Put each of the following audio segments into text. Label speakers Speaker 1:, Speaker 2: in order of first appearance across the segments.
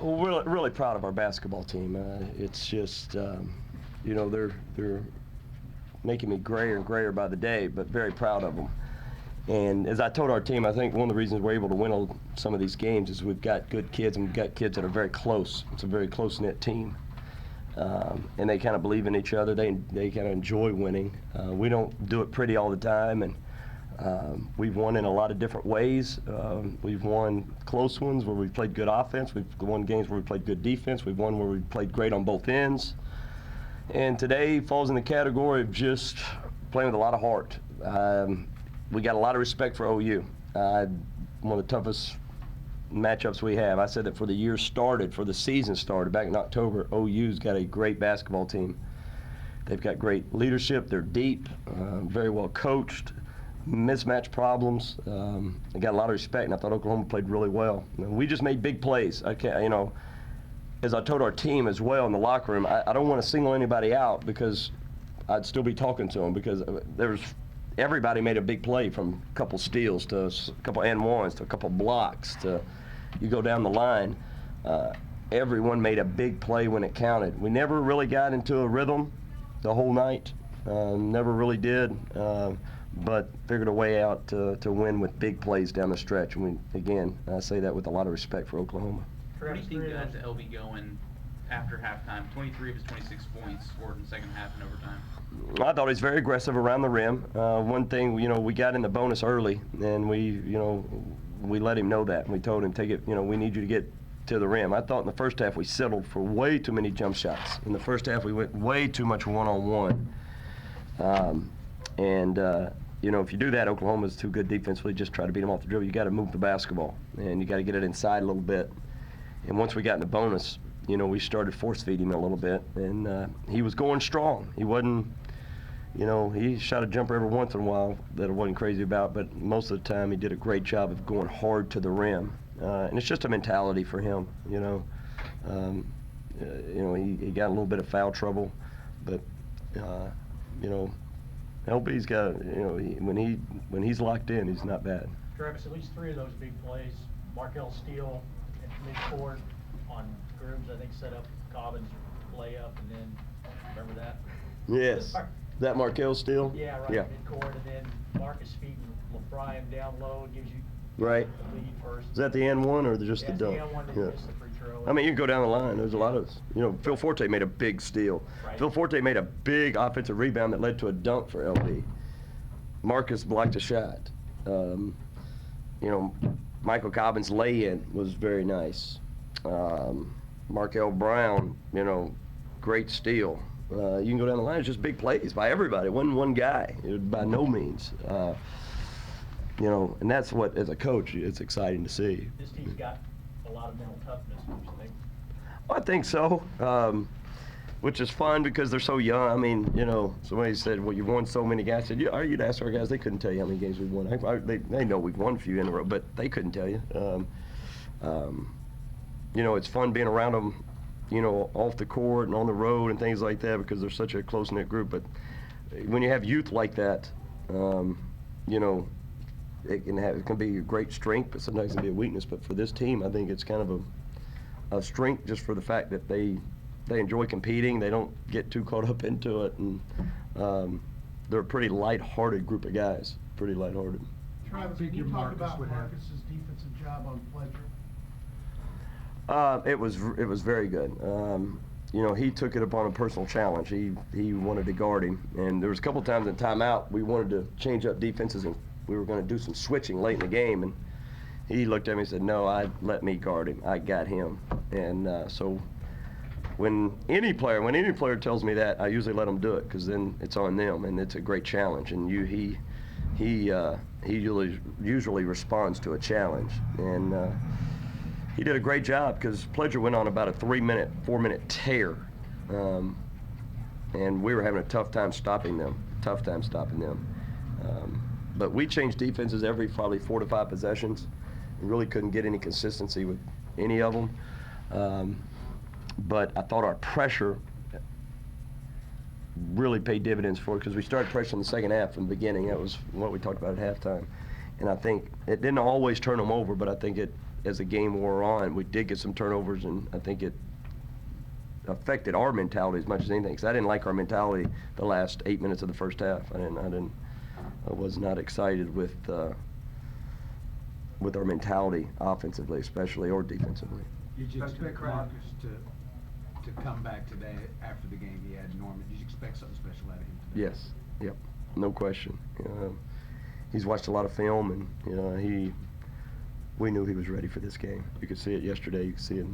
Speaker 1: Well, we're really proud of our basketball team. It's just, you know, they're making me grayer and grayer by the day, but very proud of them. And as I told our team, I think one of the reasons we're able to win some of these games is we've got good kids, and we've got kids that are very close. It's a very close-knit team. And they kind of believe in each other. They kind of enjoy winning. We don't do it pretty all the time, and we've won in a lot of different ways. We've won close ones where we've played good offense. We've won games where we played good defense. We've won where we played great on both ends. And today falls in the category of just playing with a lot of heart. We got a lot of respect for OU. One of the toughest matchups we have. I said that for the season started back in October, OU's got a great basketball team. They've got great leadership. They're deep, very well coached. Mismatch problems. They got a lot of respect, and I thought Oklahoma played really well. We just made big plays. You know, as I told our team as well in the locker room, I don't want to single anybody out because I'd still be talking to them, because everybody made a big play, from a couple steals to a couple and ones to a couple blocks to you go down the line. Everyone made a big play when it counted. We never really got into a rhythm the whole night. Never really did. But figured a way out to win with big plays down the stretch. And again, I say that with a lot of respect for Oklahoma.
Speaker 2: What do you think got to LB going after halftime? 23 of his 26 points scored in the second half and overtime.
Speaker 1: I thought he was very aggressive around the rim. One thing, you know, we got in the bonus early, and we let him know that. We told him, take it, you know, we need you to get to the rim. I thought in the first half we settled for way too many jump shots. In the first half we went way too much one-on-one. You know, if you do that, Oklahoma's too good defensively. Just try to beat them off the dribble. You got to move the basketball, and you got to get it inside a little bit. And once we got in the bonus, you know, we started force-feeding him a little bit, and he was going strong. He wasn't, you know, he shot a jumper every once in a while that I wasn't crazy about, but most of the time he did a great job of going hard to the rim. And it's just a mentality for him, you know. He got a little bit of foul trouble, but, you know, LB's got, you know, when he's locked in, he's not bad.
Speaker 3: Travis, at least 3 of those big plays, Markel Steele at midcourt on Grooms, I think, set up Cobbins' layup, and then, remember that?
Speaker 1: Yes. That Markel Steele?
Speaker 3: Yeah, right,
Speaker 1: yeah.
Speaker 3: Midcourt, and then Marcus feeding LaFryan down low, gives you
Speaker 1: right.
Speaker 3: the lead first.
Speaker 1: Is that the and one or just the dunk?
Speaker 3: Yeah, the and one that missed the free throw.
Speaker 1: I mean, you can go down the line. There's a lot of, you know, Phil Forte made a big steal.
Speaker 3: Right.
Speaker 1: Phil Forte made a big offensive rebound that led to a dunk for LB. Marcus blocked a shot. You know, Michael Cobbins' lay-in was very nice. Markel Brown, you know, great steal. You can go down the line. It's just big plays by everybody. It wasn't one guy, by no means. You know, and that's what, as a coach, it's exciting to see.
Speaker 3: This team's got a lot of mental toughness, don't you think?
Speaker 1: I think so, which is fun because they're so young. I mean, you know, somebody said, well, you've won so many guys. I said, yeah, you'd ask our guys, they couldn't tell you how many games we've won. They know we've won a few in a row, but they couldn't tell you. You know, it's fun being around them, you know, off the court and on the road and things like that because they're such a close-knit group. But when you have youth like that, you know, it can be a great strength, but sometimes it can be a weakness. But for this team, I think it's kind of a strength just for the fact that they enjoy competing. They don't get too caught up into it, and they're a pretty light-hearted group of guys. Pretty light-hearted.
Speaker 4: Travis, can you talk about Marcus's defensive job on Pledger?
Speaker 1: It was very good. You know, he took it upon a personal challenge. He wanted to guard him, and there was a couple times in timeout we wanted to change up defenses, and we were going to do some switching late in the game, and he looked at me and said, no, let me guard him. I got him. And so when any player tells me that, I usually let them do it because then it's on them, and it's a great challenge. And he usually responds to a challenge. And he did a great job because Pledger went on about a 4-minute tear, and we were having a tough time stopping them. But we changed defenses every probably 4 to 5 possessions. We really couldn't get any consistency with any of them. But I thought our pressure really paid dividends for it because we started pressure in the second half from the beginning. That was what we talked about at halftime. And I think it didn't always turn them over, but I think it as the game wore on, we did get some turnovers, and I think it affected our mentality as much as anything. Because I didn't like our mentality the last 8 minutes of the first half. I was not excited with our mentality offensively, especially, or defensively.
Speaker 5: Did you expect Marcus to come back today after the game he had Norman? Did you expect something special out of him today?
Speaker 1: Yes. Yep. No question. He's watched a lot of film, and we knew he was ready for this game. You could see it yesterday. You could see it.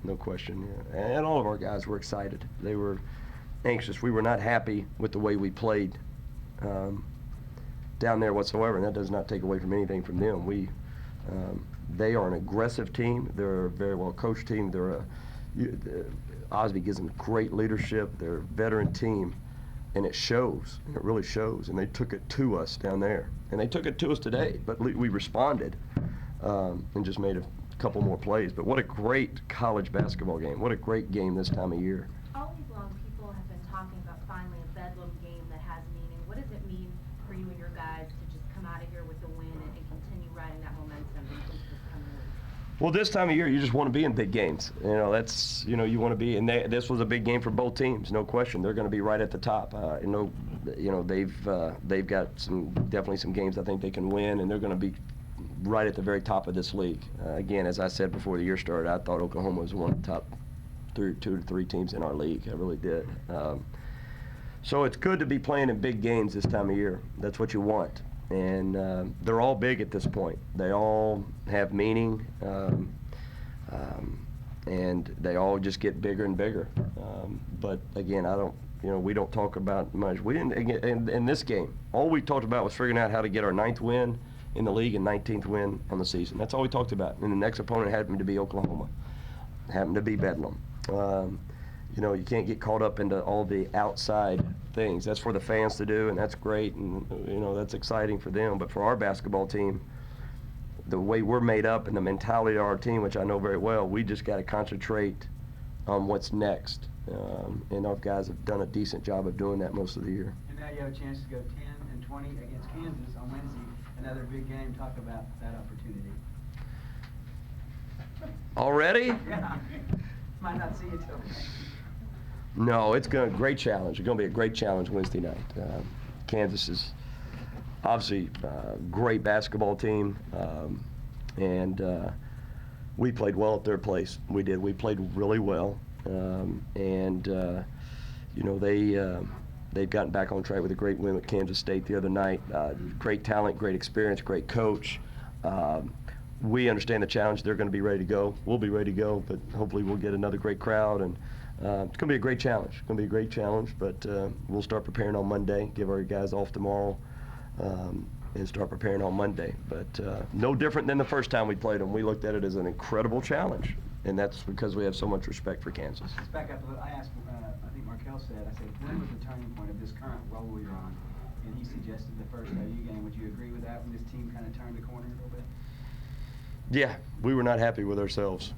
Speaker 1: No question. Yeah. And all of our guys were excited. They were anxious. We were not happy with the way we played down there whatsoever, and that does not take away from anything from them. They are an aggressive team. They're a very well coached team. Osby gives them great leadership. They're a veteran team, and it shows. And it really shows. And they took it to us down there, and they took it to us today. But we responded and just made a couple more plays. But what a great college basketball game! What a great game this time of year.
Speaker 6: All week long, people have been talking about finally a Bedlam game that has meaning. What does it mean for you and your guys to just come out of here with the win and continue riding that momentum into this coming week?
Speaker 1: Well, this time of year, you just want to be in big games. That's, you want to be, and this was a big game for both teams, no question. They're going to be right at the top. They've got definitely some games I think they can win, and they're going to be right at the very top of this league. Again, as I said before the year started, I thought Oklahoma was one of the top 2 to 3 teams in our league. I really did. So it's good to be playing in big games this time of year. That's what you want. And they're all big at this point. They all have meaning, and they all just get bigger and bigger. But again, we don't talk about much. We didn't, in this game, all we talked about was figuring out how to get our 9th win in the league and 19th win on the season. That's all we talked about. And the next opponent happened to be Oklahoma, happened to be Bedlam. You can't get caught up into all the outside things. That's for the fans to do, and that's great, and that's exciting for them. But for our basketball team, the way we're made up and the mentality of our team, which I know very well, we just got to concentrate on what's next. And our guys have done a decent job of doing that most of the year.
Speaker 7: And now you have a chance to go 10-20 against Kansas on Wednesday. Another big game. Talk about that opportunity.
Speaker 1: Already?
Speaker 7: Yeah. Might not see it till then.
Speaker 1: No, it's going to be a great challenge. It's going to be a great challenge Wednesday night. Kansas is obviously a great basketball team, and we played well at their place. We did. We played really well, they've gotten back on track with a great win with Kansas State the other night. Great talent, great experience, great coach. We understand the challenge. They're going to be ready to go. We'll be ready to go, but hopefully we'll get another great crowd. And it's going to be a great challenge. It's going to be a great challenge, but we'll start preparing on Monday, give our guys off tomorrow, and start preparing on Monday. But no different than the first time we played them. We looked at it as an incredible challenge, and that's because we have so much respect for Kansas.
Speaker 7: Let's back up a little. I asked, I think Markel said, when was the turning point of this current role you're on? And he suggested the first OU game. Would you agree with that when this team kind of turned the corner a little bit?
Speaker 1: Yeah, we were not happy with ourselves.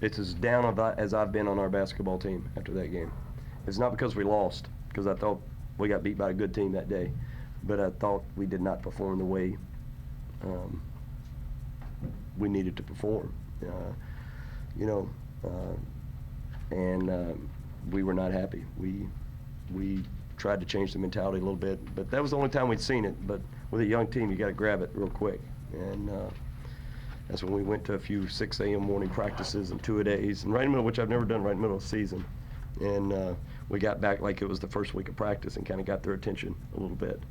Speaker 1: It's as down as I've been on our basketball team after that game. It's not because we lost, because I thought we got beat by a good team that day, but I thought we did not perform the way we needed to perform. We were not happy. We tried to change the mentality a little bit, but that was the only time we'd seen it. But with a young team, you got to grab it real quick, and that's when we went to a few 6 a.m. morning practices and 2-a-days, and right in the middle, which I've never done right in the middle of the season. And we got back like it was the first week of practice and kind of got their attention a little bit.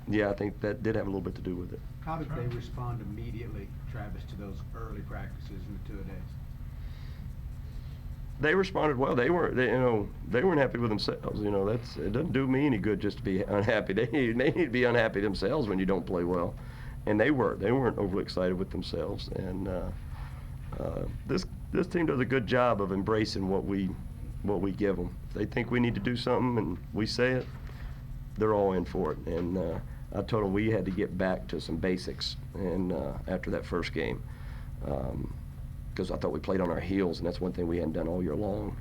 Speaker 1: Yeah, I think that did have a little bit to do with it.
Speaker 5: How did they respond immediately, Travis, to those early practices and the 2-a-days?
Speaker 1: They responded well. They weren't happy with themselves. It doesn't do me any good just to be unhappy. They need to be unhappy themselves when you don't play well, and they weren't overly excited with themselves. And this team does a good job of embracing what we give them. If they think we need to do something and we say it, they're all in for it. And I told them we had to get back to some basics. And after that first game. Because I thought we played on our heels, and that's one thing we hadn't done all year long.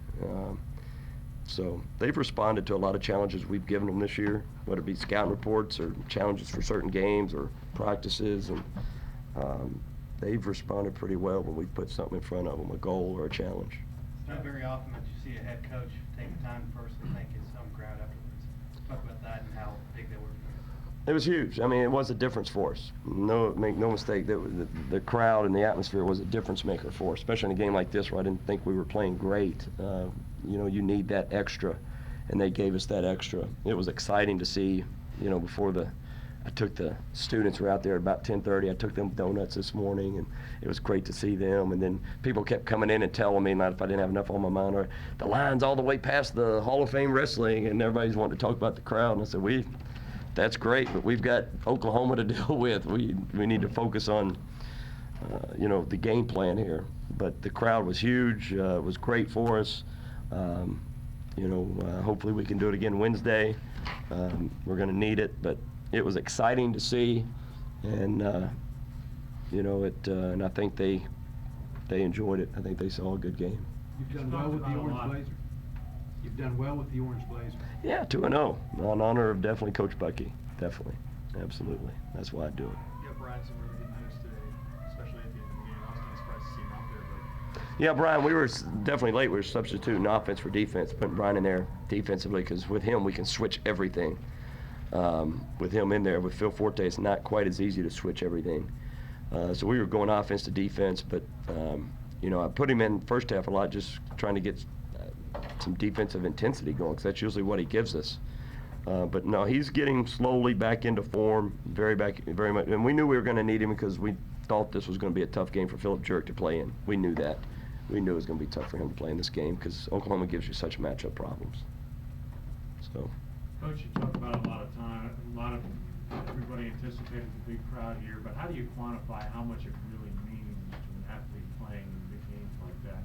Speaker 1: So they've responded to a lot of challenges we've given them this year, whether it be scouting reports or challenges for certain games or practices, and they've responded pretty well when we put something in front of them, a goal or a challenge.
Speaker 8: It's not very often that you see a head coach take the time to personally thank his home crowd afterwards. Talk about that and how big they were.
Speaker 1: It was huge. I mean, it was a difference for us. Make no mistake, the crowd and the atmosphere was a difference maker for us, especially in a game like this where I didn't think we were playing great. You know, you need that extra, and they gave us that extra. It was exciting to see, you know, I took the students were out there at about 10:30. I took them donuts this morning, and it was great to see them. And then people kept coming in and telling me, not if I didn't have enough on my mind, or the line's all the way past the Hall of Fame wrestling, and everybody's wanting to talk about the crowd. And I said, that's great, but we've got Oklahoma to deal with. We need to focus on, you know, the game plan here. But the crowd was huge. It was great for us. You know, hopefully we can do it again Wednesday. We're going to need it, but it was exciting to see, and you know, and I think they enjoyed it. I think they saw a good game.
Speaker 5: You've done well with the Orange Blazer. You've done well with the Orange Blazer.
Speaker 1: Yeah, 2-0. In honor of definitely Coach Bucky. Definitely. Absolutely. That's why I do it.
Speaker 4: You got Brian some really good news today, especially at the end of the game. I was kind of surprised to see him out there, but
Speaker 1: Yeah, Brian, we were definitely late. We were substituting offense for defense, putting Brian in there defensively, because with him we can switch everything. With him in there, with Phil Forte, it's not quite as easy to switch everything. So we were going offense to defense, but you know, I put him in first half a lot, just trying to get some defensive intensity going, because that's usually what he gives us. But no, he's getting slowly back into form, very much. And we knew we were going to need him because we thought this was going to be a tough game for Philip Jurek to play in. We knew that. We knew it was going to be tough for him to play in this game because Oklahoma gives you such matchup problems. So.
Speaker 9: Coach, you talk about a lot of time, everybody anticipated the big crowd here, but how do you quantify how much it really means to an athlete playing in big games like that,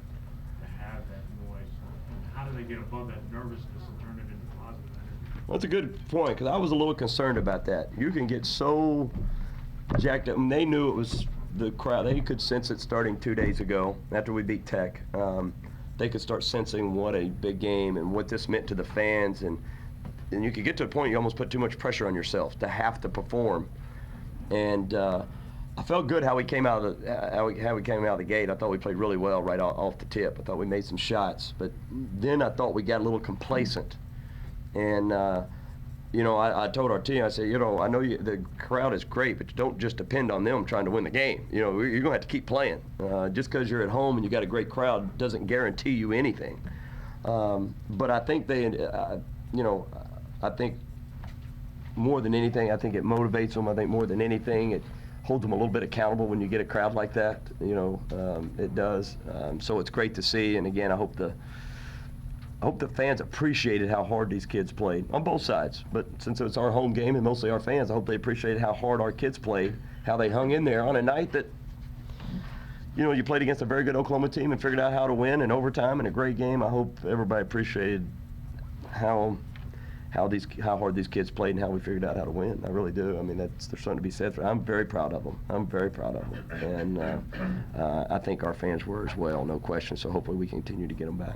Speaker 9: to have that noise? And how do they get above that nervousness and turn it into positive energy?
Speaker 1: Well, that's a good point, because I was a little concerned about that. You can get so jacked up, and they knew it was the crowd. They could sense it starting 2 days ago after we beat Tech. They could start sensing what a big game and what this meant to the fans, and you could get to a point you almost put too much pressure on yourself to have to perform. And I felt good how we came out of the gate. I thought we played really well right off the tip. I thought we made some shots, but then I thought we got a little complacent. And you know, I told our team, I said, you know, I know the crowd is great, but you don't just depend on them trying to win the game. You know, you're gonna have to keep playing. Just because you're at home and you got a great crowd doesn't guarantee you anything. But I think you know, I think more than anything, I think it motivates them. I think more than anything, it holds them a little bit accountable when you get a crowd like that. You know, it does. So it's great to see. And again, I hope the fans appreciated how hard these kids played on both sides. But since it's our home game and mostly our fans, I hope they appreciated how hard our kids played, how they hung in there on a night that, you know, you played against a very good Oklahoma team and figured out how to win in overtime and a great game. I hope everybody appreciated how hard these kids played and how we figured out how to win. I really do. I mean, there's something to be said for it. I'm very proud of them. I'm very proud of them. And I think our fans were as well, no question. So hopefully we continue to get them back.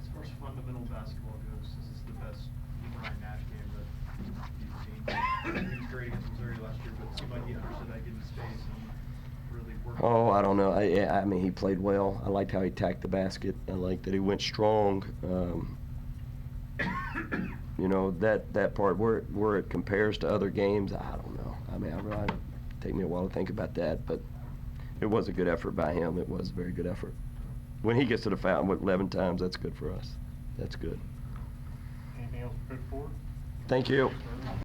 Speaker 4: as far as fundamental basketball goes, this is the best Ryan Nash game that you've seen. He was great against Missouri last year, but it seemed like he understood how to get in space and really work.
Speaker 1: Oh, I don't know. I mean, he played well. I liked how he attacked the basket. I liked that he went strong. You know, that part where it compares to other games, I don't know. I mean, it'd take me a while to think about that, but it was a good effort by him. It was a very good effort. When he gets to the foul, 11 times, that's good for us. That's good.
Speaker 4: Anything else to put forward?
Speaker 1: Thank you.